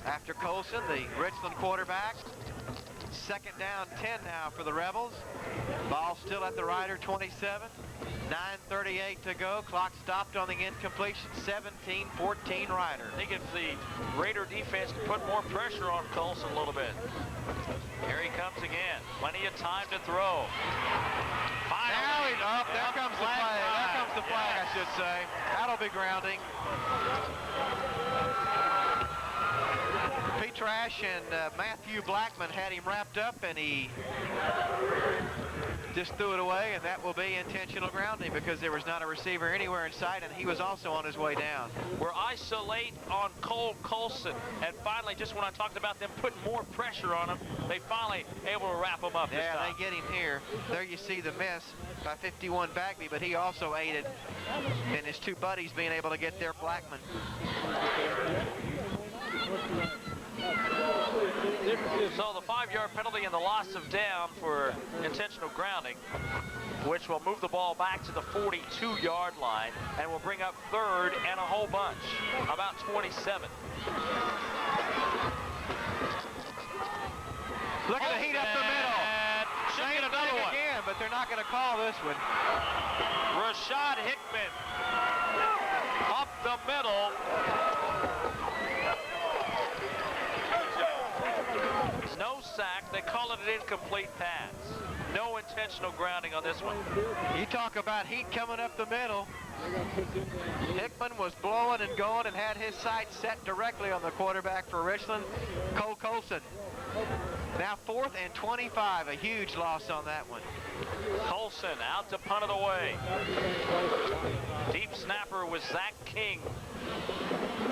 after Colson, the Richland quarterback. Second down, 10 now for the Rebels. Ball still at the Rider 27. 9:38 to go. Clock stopped on the incompletion. 17-14 Rider. I think if the Raider defense can put more pressure on Colson a little bit. Here he comes again. Plenty of time to throw. Finally. Now there comes the flag. There comes the flag, I should say. That'll be grounding. Petrash and Matthew Blackman had him wrapped up, and he just threw it away, and that will be intentional grounding because there was not a receiver anywhere in sight, and he was also on his way down. We're isolate on Cole Colson, and finally, just when I talked about them putting more pressure on him, they finally able to wrap him up this time. Yeah, they get him here. There you see the miss by 51 Bagby, but he also aided in his two buddies being able to get there, Blackman. So the 5-yard penalty and the loss of down for intentional grounding, which will move the ball back to the 42-yard line and will bring up third and a whole bunch, about 27. Look at the heat up the middle. Should get another one again, but they're not going to call this one. Rashad Hickman up the middle. No sack. They call it an incomplete pass. No intentional grounding on this one. You talk about heat coming up the middle. Hickman was blowing and going and had his sights set directly on the quarterback for Richland, Cole Colson. Now 4th and 25, a huge loss on that one. Colson out to punt it away. Deep snapper was Zach King.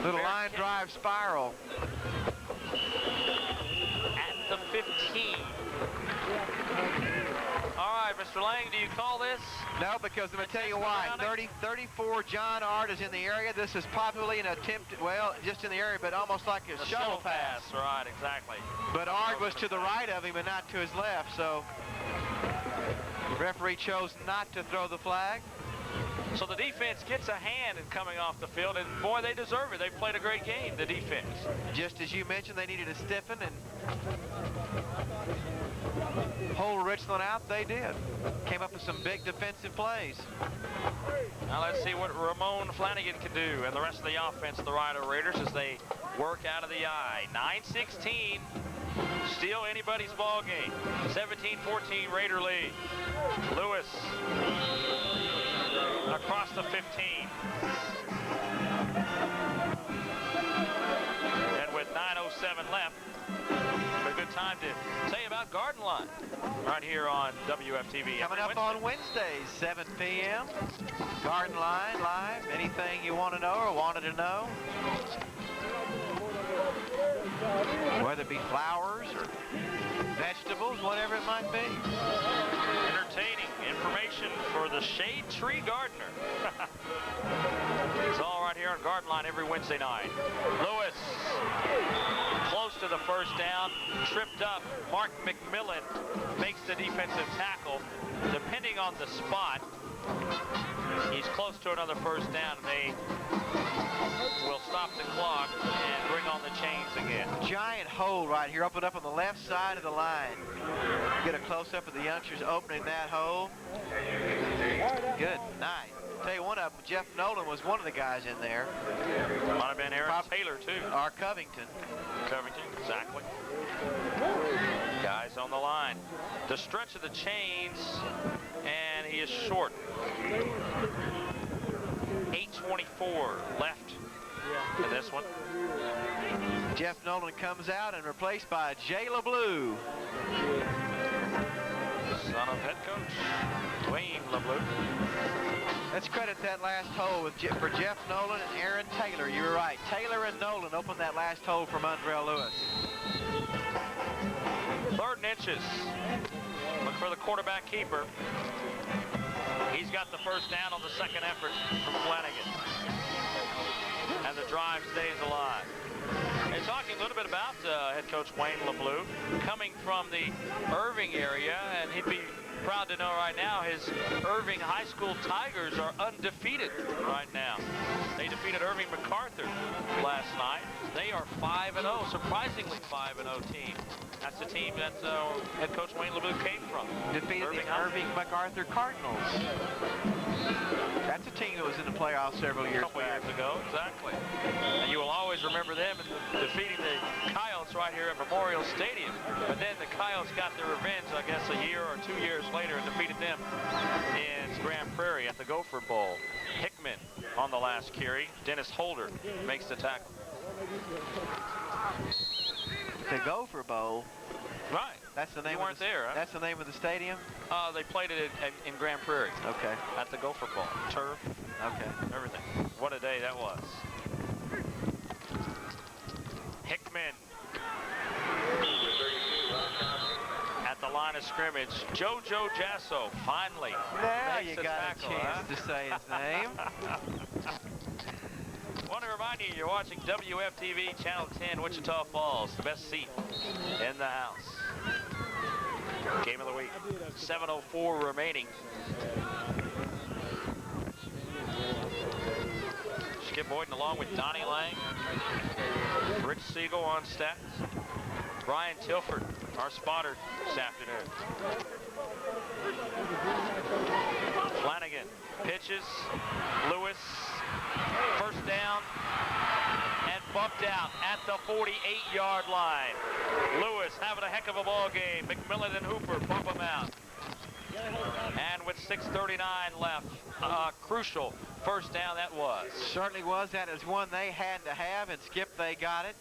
Little line drive spiral. At the 15. All right, Mr. Lang, do you call this? No, because I'm going to tell you why. 34 John Ard is in the area. This is probably an attempt, well, just in the area, but almost like a shuttle pass. Right, exactly. But Ard was to the right of him and not to his left, so the referee chose not to throw the flag. So the defense gets a hand in coming off the field, and boy, they deserve it. They played a great game, the defense. Just as you mentioned, they needed to stiffen and hold Richland out. They did. Came up with some big defensive plays. Now let's see what Ramon Flanagan can do and the rest of the offense of the Rider Raiders as they work out of the eye. 9-16, still anybody's ball game. 17-14 Raider lead. Lewis across the 15. And with 9:07 left, a good time to tell you about Garden Line right here on WFTV. Coming up on Wednesdays, 7 p.m. Garden Line live. Anything you want to know or wanted to know, whether it be flowers or vegetables, whatever it might be. Entertaining information for the Shade Tree Gardener. It's all right here on Garden Line every Wednesday night. Lewis, close to the first down, tripped up. Mark McMillan makes the defensive tackle. Depending on the spot, he's close to another first down. They will stop the clock and bring on the chains again. Giant hole right here, opened up on the left side of the line. Get a close-up of the youngsters opening that hole. Good night. Tell you one of them, Jeff Nolan was one of the guys in there. Might have been Aaron Taylor, too. Or Covington. Covington, exactly. Guys on the line. The stretch of the chains, and he is short. 8:24 left in this one. Jeff Nolan comes out and replaced by Jay LeBlue. Son of head coach Wayne LeBlue. Let's credit that last hole for Jeff Nolan and Aaron Taylor. You were right. Taylor and Nolan opened that last hole for Mondrell Lewis. 3rd and inches. Look for the quarterback keeper. He's got the first down on the second effort from Flanagan. And the drive stays alive. And talking a little bit about head coach Wayne LeBlue, coming from the Irving area, and he'd be proud to know right now his Irving High School Tigers are undefeated right now. They defeated Irving MacArthur last night. They are 5-0, surprisingly 5-0 team. That's the team that head coach Wayne LeBeau came from. Defeated the Irving MacArthur Cardinals. That's a team that was in the playoffs several years back. Years ago, exactly. And you will always remember them defeating the Coyotes right here at Memorial Stadium. But then the Coyotes got their revenge, I guess, a year or 2 years later and defeated them in Grand Prairie at the Gopher Bowl. Hickman on the last carry. Dennis Holder makes the tackle. The Gopher Bowl. Right. That's the name. You weren't there, huh? That's the name of the stadium? They played it in Grand Prairie. Okay. At the Gopher Bowl. Turf. Okay. Everything. What a day that was. Hickman. At the line of scrimmage. JoJo Jasso finally. Now makes you got tackle, a chance to say his name. I want to remind you, you're watching WFTV Channel 10, Wichita Falls, the best seat in the house. Game of the week. 7:04 remaining. Skip Boyden along with Donnie Lang. Rich Siegel on stats. Brian Tilford, our spotter this afternoon. Flanagan pitches. Lewis. First down and bumped out at the 48-yard line. Lewis having a heck of a ball game. McMillan and Hooper bump him out. And with 6:39 left, crucial first down that was. Certainly was. That is one they had to have, and Skip, they got it.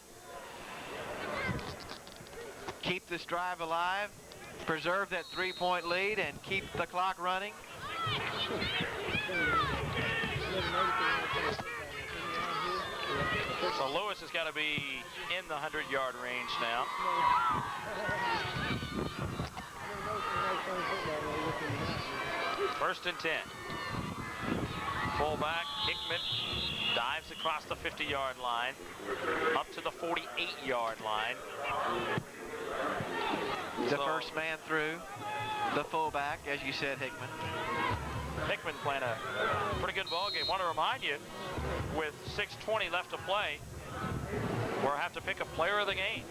Keep this drive alive, preserve that 3-point lead, and keep the clock running. So Lewis has got to be in the 100-yard range now. First and 10. Fullback Hickman dives across the 50-yard line, up to the 48-yard line. The first man through, the fullback, as you said, Hickman. Hickman playing a pretty good ball game. Want to remind you, with 6:20 left to play, we'll have to pick a player of the game.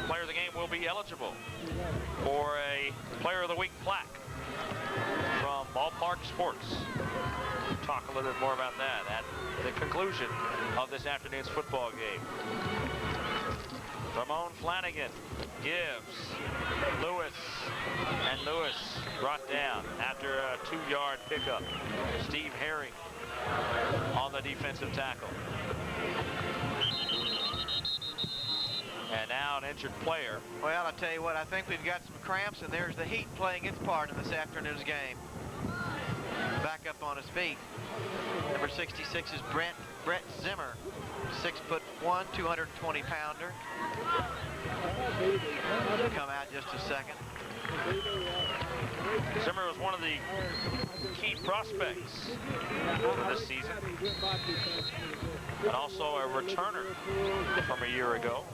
Player of the game will be eligible for a Player of the Week plaque from Ballpark Sports. We'll talk a little bit more about that at the conclusion of this afternoon's football game. Ramon Flanagan gives Lewis, and Lewis brought down after a 2-yard pickup. Steve Herring on the defensive tackle. And now an injured player. Well, I tell you what, I think we've got some cramps, and there's the heat playing its part in this afternoon's game. Back up on his feet. Number 66 is Brett Zimmer, 6'1", 220-pounder. Come out just a second. Zimmer was one of the key prospects this season, and also a returner from a year ago.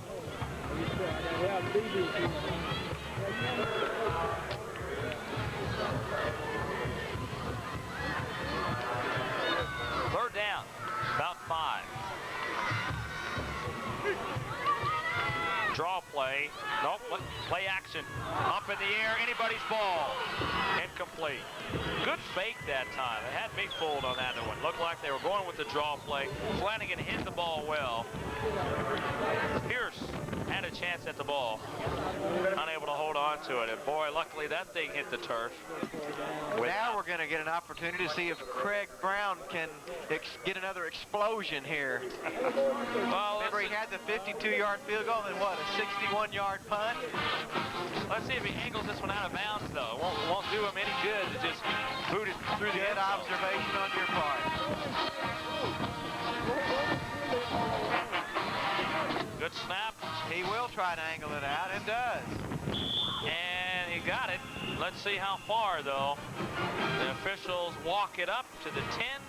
Third down, about 5. Draw play. Nope, play action. Up in the air, anybody's ball. Incomplete. Good fake that time. They had me fooled on that one. Looked like they were going with the draw play. Flanagan hit the ball well. Pierce had a chance at the ball. Unable to hold on to it. And boy, luckily that thing hit the turf. Now we're going to get an opportunity to see if Craig Brown can get another explosion here. Well, remember, he had the 52-yard field goal and what, a 61-yard punt? Let's see if he angles this one out of bounds, though. It won't do him any good to just boot it through the Good observation on your part. Good snap. He will try to angle it out, and does. And he got it. Let's see how far, though. The officials walk it up to the 10.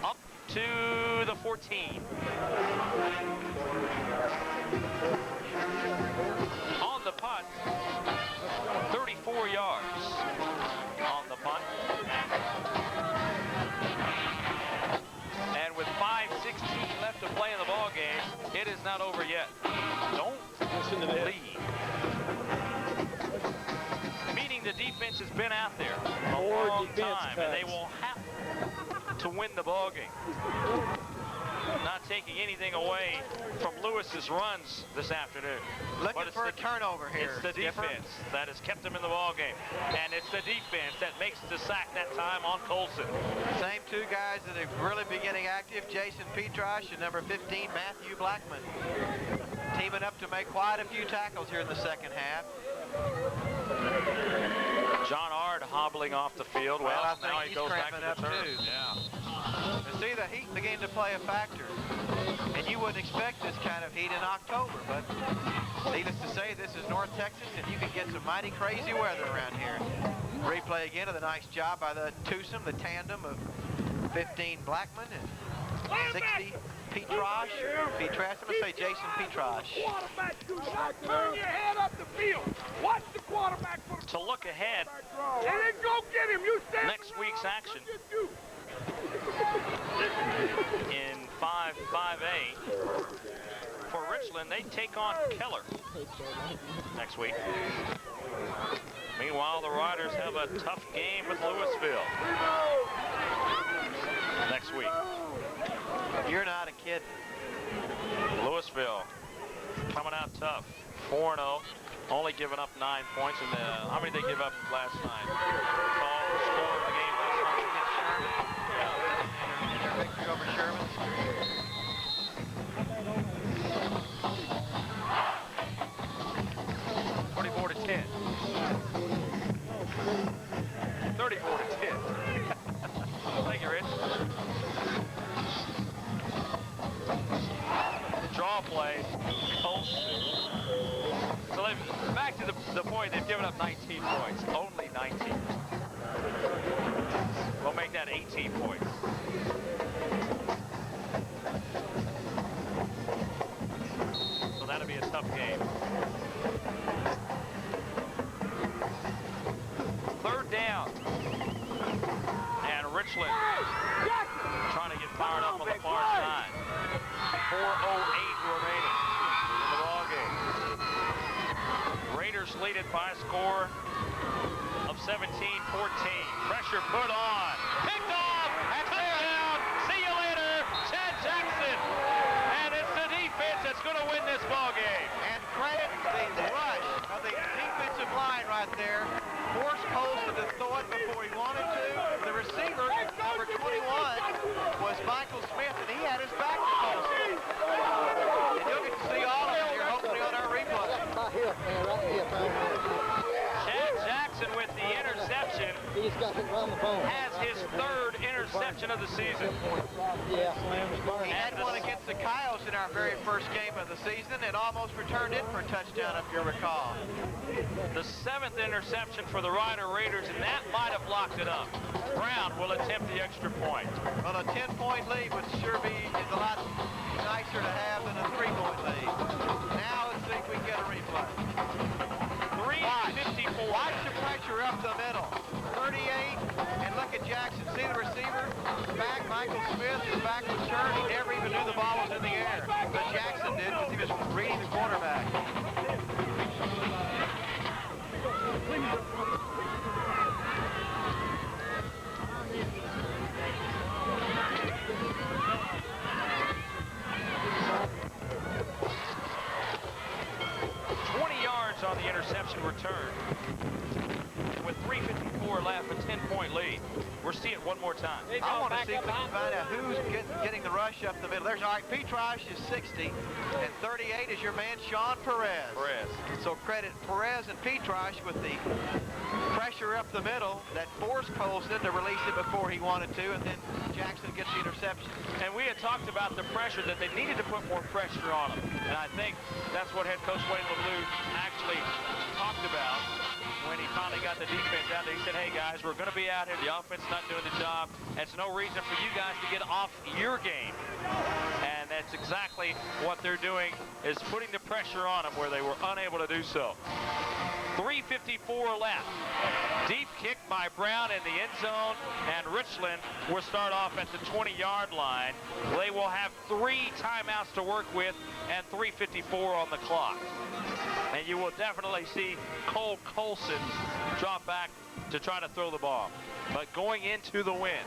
Up to the 14. On the punt, 34 It is not over yet. Don't leave. Meaning the defense has been out there a long time, and they will have to win the ball game. Not taking anything away from Lewis's runs this afternoon. Looking for a turnover here. It's the defense that has kept them in the ball game, and it's the defense that makes the sack that time on Colson. Same two guys that have really been getting active, Jason Petrosh and number 15, Matthew Blackman. Teaming up to make quite a few tackles here in the second half. John Ard hobbling off the field. Well, I think now he goes back to the up turf. too. Yeah. You see the heat begin to play a factor. And you wouldn't expect this kind of heat in October, but needless to say, this is North Texas, and you can get some mighty crazy weather around here. Replay again of the nice job by the twosome, the tandem of 15 Blackman and 60 Petrosh. Petrosh, I'm going to say Jason Petrosh. Quarterback, do not turn your head up the field. Watch the quarterback. To look ahead, And then go get him. You stand next week's action in 5-5A for Richland, they take on Keller next week. Meanwhile, the Riders have a tough game with Louisville next week. You're not a kid. Louisville coming out tough, 4-0, only giving up 9 points. And how many did they give up last night? Call the score of the game last night. Their victory over Sherman. to 10. 34 to 10. Thank you, Rich. Draw play. So back to the point, they've given up 19 points. Only 19. We'll make that 18 points. So that'll be a tough game. Third down. And Richland trying to get fired up on the far side. 4:08 remaining in the ball game. Raiders lead it by a score of 17-14. Pressure put on. Picked off. Touchdown. See you later, Chad Jackson. And it's the defense that's going to win this ball game. And credit the rush of the defensive line right there. Forced Colson to throw it before he wanted to. The receiver, number 21, was Michael Smith, and he had his back to Colson. And you'll get to see all of it here, hopefully, on our replay. Chad Jackson with the interception has his third interception of the season. He had one against the Coyotes in our very first game of the season and almost returned it for a touchdown, if you recall. The seventh interception for the Rider Raiders, and that might have locked it up. Brown will attempt the extra point. Well, a 10-point lead would sure be a lot nicer to have than a 3-point lead. Now let's see if we can get a replay. 3:54. Watch the pressure up the middle. 38, and look at Jackson. See the receiver? Back, Michael Smith, his back was turned. He never even knew the ball was in the air. But Jackson did because he was reading the quarterback. 20 yards on the interception return. With 3:54 left, a 10-point lead. We'll see it one more time. I want to see if we can find out who's getting the rush up the middle. There's, all right, Petrosh is 60, and 38 is your man, Sean Perez. So credit Perez and Petrosh with the pressure up the middle that forced Colson to release it before he wanted to, and then Jackson gets the interception. And we had talked about the pressure, that they needed to put more pressure on him. And I think that's what head coach Wayne LeBlue actually talked about when he finally got the defense out there. He said, hey guys, we're going to be out here. The offense is not doing the job. It's no reason for you guys to get off your game. And that's exactly what they're doing, is putting the pressure on them where they were unable to do so. 3:54 left. Deep kick by Brown in the end zone, and Richland will start off at the 20-yard line. They will have 3 timeouts to work with and 3:54 on the clock. And you will definitely see Cole Colson drop back to try to throw the ball, but going into the win.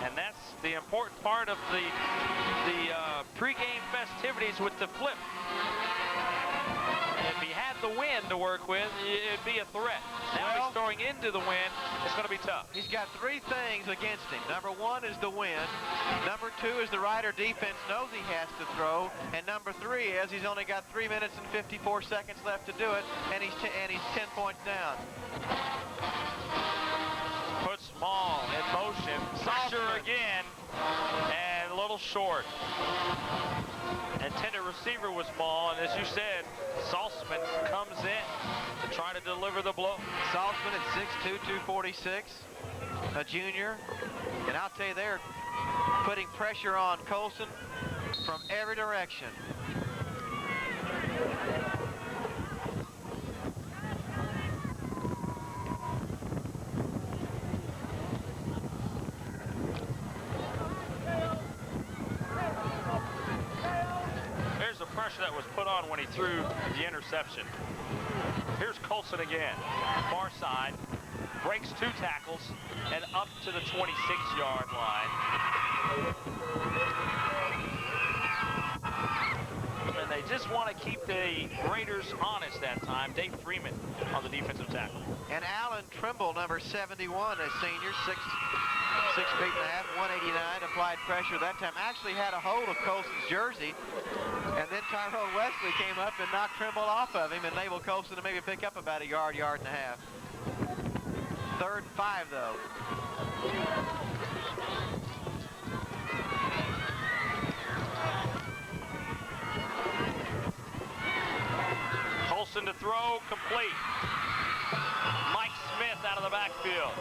And that's the important part of the pregame festivities with the flip. If he had the win to work with, it'd be a threat. Now he's throwing into the win. It's going to be tough. He's got 3 things against him. Number 1 is the win. Number 2 is the Rider defense knows he has to throw. And number 3 is he's only got 3 minutes and 54 seconds left to do it, and he's 10 points down. Puts Small in motion. Pressure again, and a little short. Intended receiver was Small, and as you said, Saltzman comes in to try to deliver the blow. Saltzman at 6'2", 246, a junior. And I'll tell you, they're putting pressure on Colson from every direction. Pressure that was put on when he threw the interception. Here's Colson again, far side, breaks 2 tackles and up to the 26-yard line. And they just want to keep the Raiders honest that time. Dave Freeman on the defensive tackle. And Alan Trimble, number 71, a senior, 6 feet and a half, 189, applied pressure that time. Actually had a hold of Colson's jersey, and then Tyrone Wesley came up and knocked Trimble off of him and enabled Colson to maybe pick up about a yard and a half. 3rd and 5, though. Colson to throw, complete. Mike Smith out of the backfield.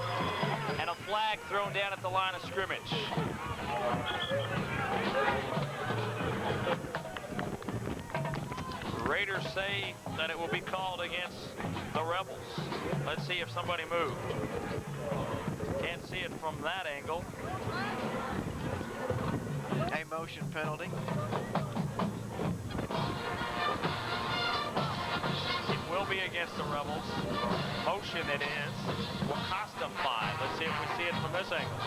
And a flag thrown down at the line of scrimmage. Raiders say that it will be called against the Rebels. Let's see if somebody moved. Can't see it from that angle. A motion penalty. It will be against the Rebels. Motion it is. Will cost them 5. Let's see if we see it from this angle.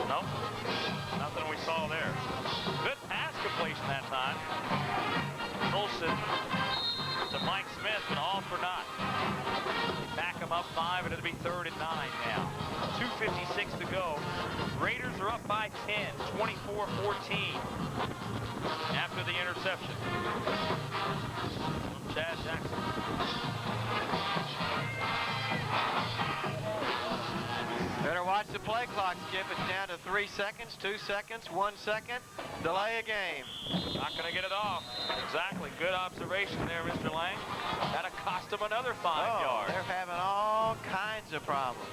Nope. Nothing we saw there. Good pass completion that time. Colson to Mike Smith, but all for naught. Back him up 5, and it'll be 3rd and 9 now. 2:56 to go. Raiders are up by 10, 24-14 after the interception. Chad Jackson. Better watch the play clock, Skip. It's down to 3 seconds, 2 seconds, 1 second. Delay a game. Not going to get it off. Exactly. Good observation there, Mr. Lang. That'll cost him another 5 yards. They're having all kinds of problems.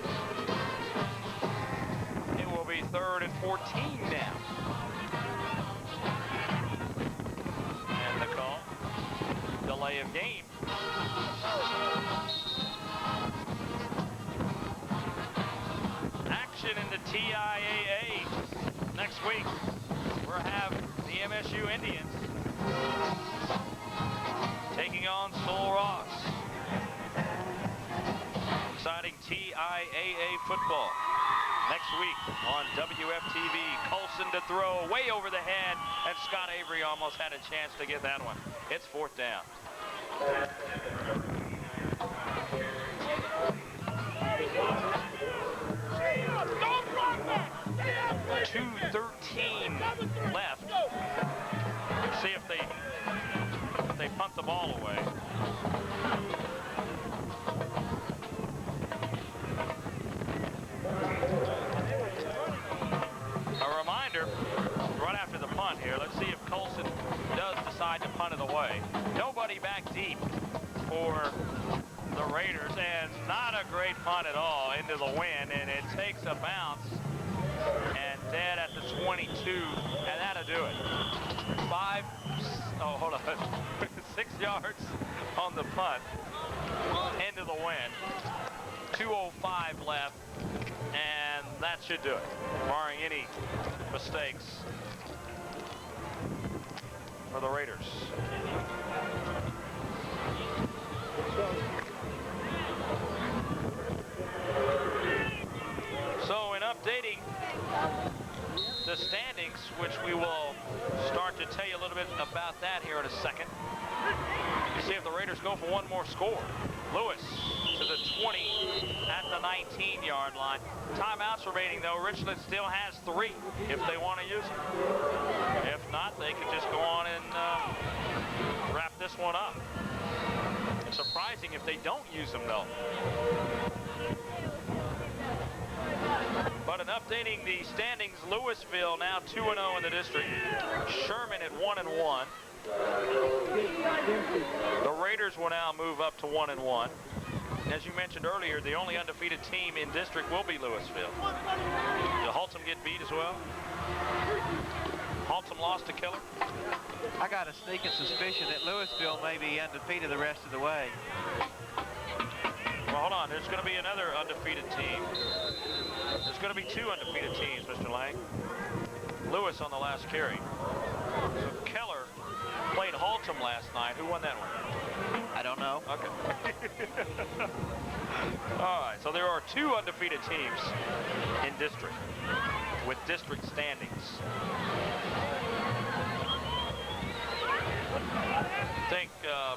It will be 3rd and 14 now. And the call. Delay of game. Action in the TIAA next week. We'll have the MSU Indians taking on Sol Ross. Exciting TIAA football next week on WFTV. Colson to throw way over the head, and Scott Avery almost had a chance to get that one. It's 4th down. 2:13 left. See if they punt the ball away. A reminder, right after the punt here, let's see if Colson does decide to punt it away. Nobody back deep for the Raiders, and not a great punt at all into the wind, and it takes a bounce and dead at the 22, and that'll do it. 6 yards on the punt. into the wind. 2:05 left, and that should do it, barring any mistakes for the Raiders. So in updating the standings, which we will start to tell you a little bit about that here in a second. You see if the Raiders go for one more score. Lewis to the 20 at the 19-yard line. Timeouts remaining, though. Richland still has 3 if they want to use them. If not, they can just go on and wrap this one up. It's surprising if they don't use them, though. But in updating the standings, Louisville now 2-0 in the district. Sherman at 1-1. The Raiders will now move up to 1-1. As you mentioned earlier, the only undefeated team in district will be Louisville. Did Haltom get beat as well? Haltom lost to Keller? I got a sneaking suspicion that Louisville may be undefeated the rest of the way. Well, hold on. There's going to be another undefeated team. There's going to be 2 undefeated teams, Mr. Lang. Lewis on the last carry. So Keller played Haltom last night. Who won that one? I don't know. Okay. All right. So there are 2 undefeated teams in district with district standings. I think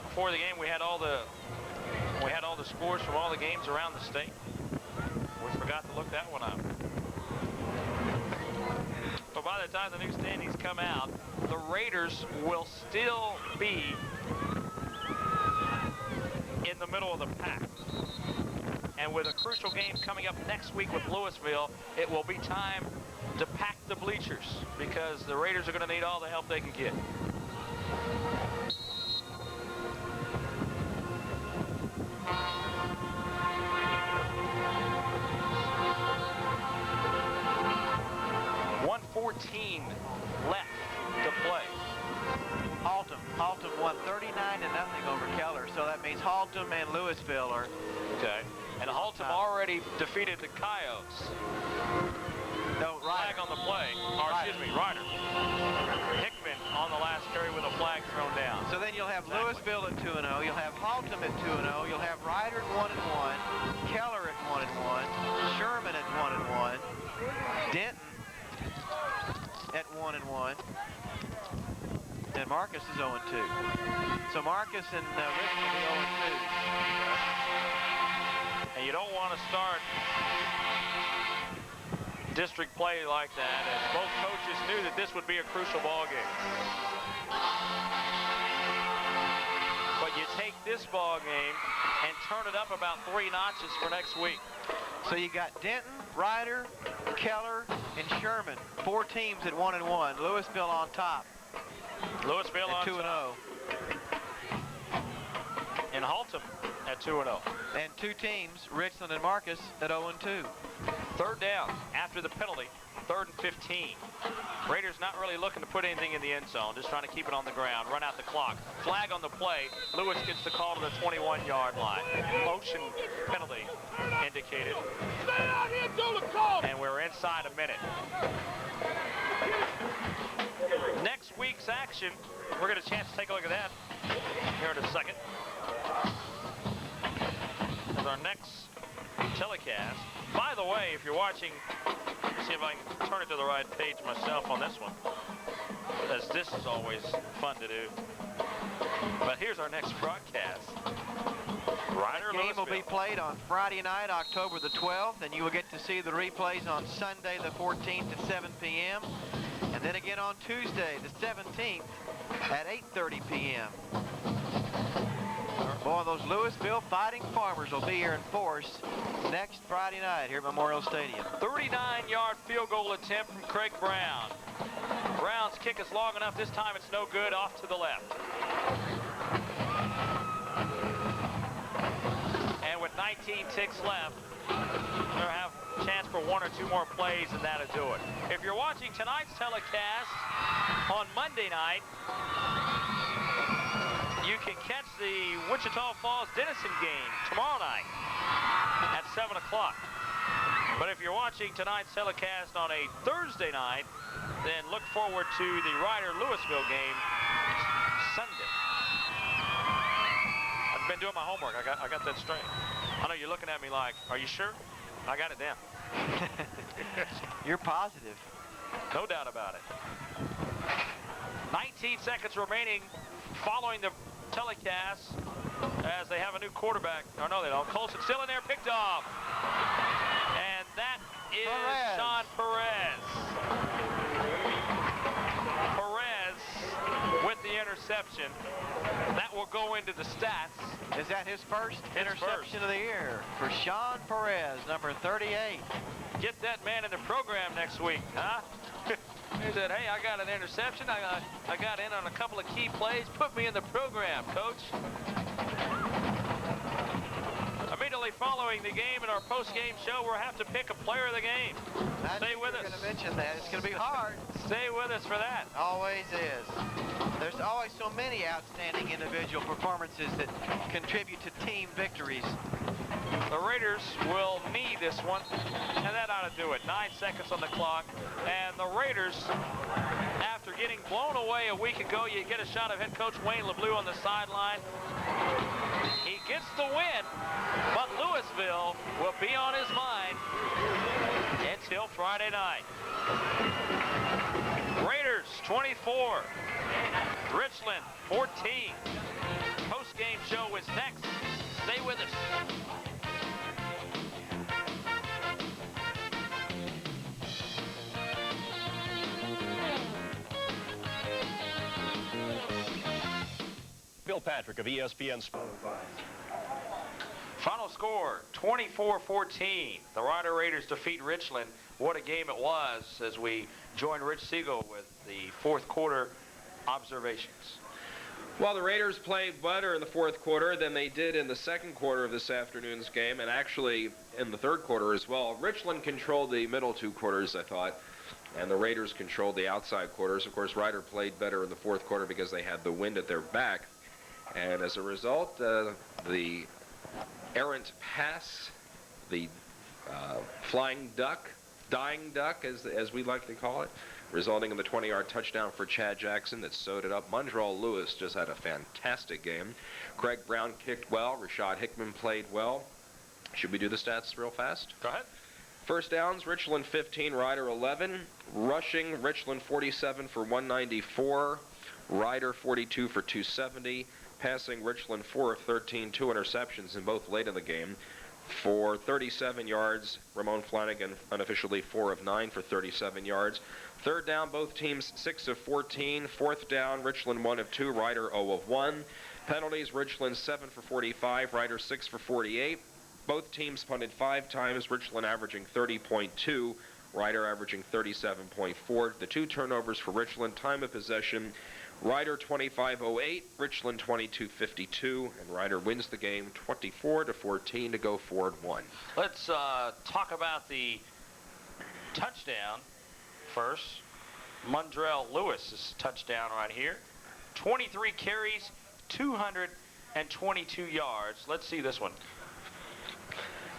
before the game we had all the scores from all the games around the state. We forgot to look that one up. But by the time the new standings come out, the Raiders will still be in the middle of the pack. And with a crucial game coming up next week with Louisville, it will be time to pack the bleachers because the Raiders are going to need all the help they can get. Left to play. Haltom won 39-0 over Keller, so that means Haltom and Louisville are. Okay. And Haltom already defeated the Coyotes. No, Flag on the play. Or excuse me, Ryder. Hickman on the last carry with a flag thrown down. So then you'll have Louisville at 2-0. You'll have Haltom at 2-0. You'll have Ryder at 1-1. Keller at 1-1. Sherman at 1-1. Denton at 1-1, and Marcus is 0-2. So Marcus and Richland will be 0-2. And you don't want to start district play like that, as both coaches knew that this would be a crucial ball game. But you take this ball game and turn it up about 3 notches for next week. So you got Denton, Ryder, Keller, and Sherman. 4 teams at 1-1. Louisville on top. Louisville at on 2-0. top. And Haltom at 2-0. And 2 teams, Richland and Marcus, at 0-2. Third down after the penalty. 3rd and 15. Raiders not really looking to put anything in the end zone, just trying to keep it on the ground, run out the clock. Flag on the play. Lewis gets the call to the 21-yard line. Motion penalty indicated. Stay out here till the call. And we're inside a minute. Next week's action, we're going to chance to take a look at that here in a second. As our next telecast. By the way, if you're watching, see if I can turn it to the right page myself on this one, as this is always fun to do. But here's our next broadcast. Ryder The game will be played on Friday night, October the 12th, and you will get to see the replays on Sunday the 14th at 7 p.m. and then again on Tuesday the 17th at 8:30 p.m. Boy, those Louisville Fighting Farmers will be here in force next Friday night here at Memorial Stadium. 39-yard field goal attempt from Craig Brown. Brown's kick is long enough. This time it's no good, off to the left. And with 19 ticks left, they'll have a chance for 1 or 2 more plays, and that'll do it. If you're watching tonight's telecast on Monday night, you can catch the Wichita Falls Denison game tomorrow night at 7 o'clock. But if you're watching tonight's telecast on a Thursday night, then look forward to the Ryder-Louisville game Sunday. I've been doing my homework. I got that straight. I know you're looking at me like, are you sure? I got it down. You're positive. No doubt about it. 19 seconds remaining following the telecast as they have a new quarterback. Oh, no, they don't. Colson still in there, picked off. And that is Perez. Sean Perez. Perez with the interception. That will go into the stats. Is that his first interception first. of the year for Sean Perez, number 38? Get that man in the program next week, huh? He said, hey, I got an interception. I got in on a couple of key plays. Put me in the program, coach. Immediately following the game in our post-game show, we'll have to pick a player of the game. Stay with us. We're going to mention that. It's going to be hard. Stay with us for that. Always is. There's always so many outstanding individual performances that contribute to team victories. The Raiders will need this one, and that ought to do it. 9 seconds on the clock, and the Raiders, after getting blown away a week ago, you get a shot of head coach Wayne LeBleu on the sideline. He gets the win, but Louisville will be on his mind until Friday night. Raiders 24, Richland 14. Post-game show is next. Stay with us. Bill Patrick of ESPN Sports. Final score, 24-14. The Rider Raiders defeat Richland. What a game it was as we join Rich Siegel with the fourth quarter observations. Well, the Raiders played better in the fourth quarter than they did in the second quarter of this afternoon's game, and actually in the third quarter as well. Richland controlled the middle two quarters, I thought, and the Raiders controlled the outside quarters. Of course, Rider played better in the fourth quarter because they had the wind at their back. And as a result, the errant pass, the flying duck, dying duck, as we like to call it, resulting in the 20-yard touchdown for Chad Jackson that sewed it up. Montrell Lewis just had a fantastic game. Craig Brown kicked well. Rashad Hickman played well. Should we do the stats real fast? Go ahead. First downs, Richland 15, Rider 11. Rushing, Richland 47 for 194. Rider 42 for 270. Passing, Richland 4 of 13, 2 interceptions, and both late in the game. For 37 yards, Ramon Flanagan unofficially 4 of 9 for 37 yards. Third down, both teams 6 of 14. Fourth down, Richland 1 of 2, Rider 0 of 1. Penalties, Richland 7 for 45, Rider 6 for 48. Both teams punted 5 times, Richland averaging 30.2, Rider averaging 37.4. The 2 turnovers for Richland, time of possession, Rider 25-08, Richland 22-52, and Rider wins the game 24-14 to go forward 1. Let's talk about the touchdown first. Montrell Lewis's touchdown right here. 23 carries, 222 yards. Let's see this one.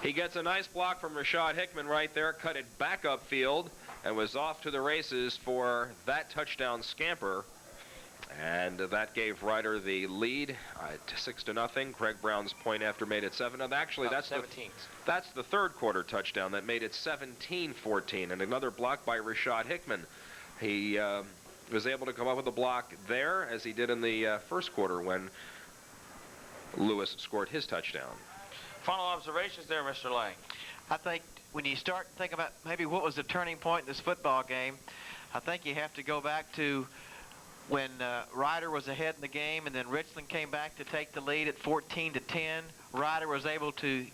He gets a nice block from Rashad Hickman right there, cut it back upfield, and was off to the races for that touchdown scamper. And that gave Rider the lead at 6-0. Craig Brown's point after made it 7. Actually, that's the third quarter touchdown that made it 17-14. And another block by Rashad Hickman. He was able to come up with a block there, as he did in the first quarter when Lewis scored his touchdown. Final observations there, Mr. Lang. I think when you start thinking about maybe what was the turning point in this football game, I think you have to go back to when Rider was ahead in the game, and then Richland came back to take the lead at 14-10. Rider was able to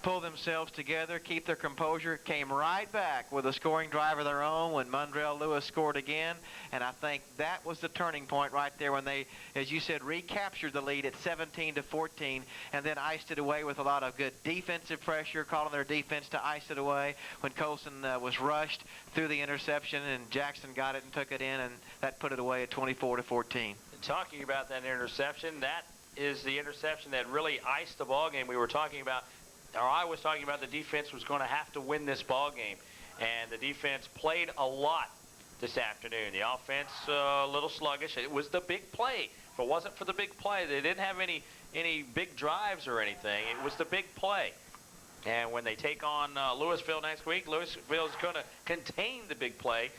pull themselves together, keep their composure, came right back with a scoring drive of their own when Montrell Lewis scored again. And I think that was the turning point right there when they, as you said, recaptured the lead at 17-14 and then iced it away with a lot of good defensive pressure, calling their defense to ice it away when Colson was rushed through the interception and Jackson got it and took it in, and that put it away at 24-14. Talking about that interception, that is the interception that really iced the ball game. We were talking about, or I was talking about, the defense was going to have to win this ball game, and the defense played a lot this afternoon. The offense a little sluggish. It was the big play. If it wasn't for the big play, they didn't have any big drives or anything. It was the big play. And when they take on Louisville next week, Louisville is going to contain the big play.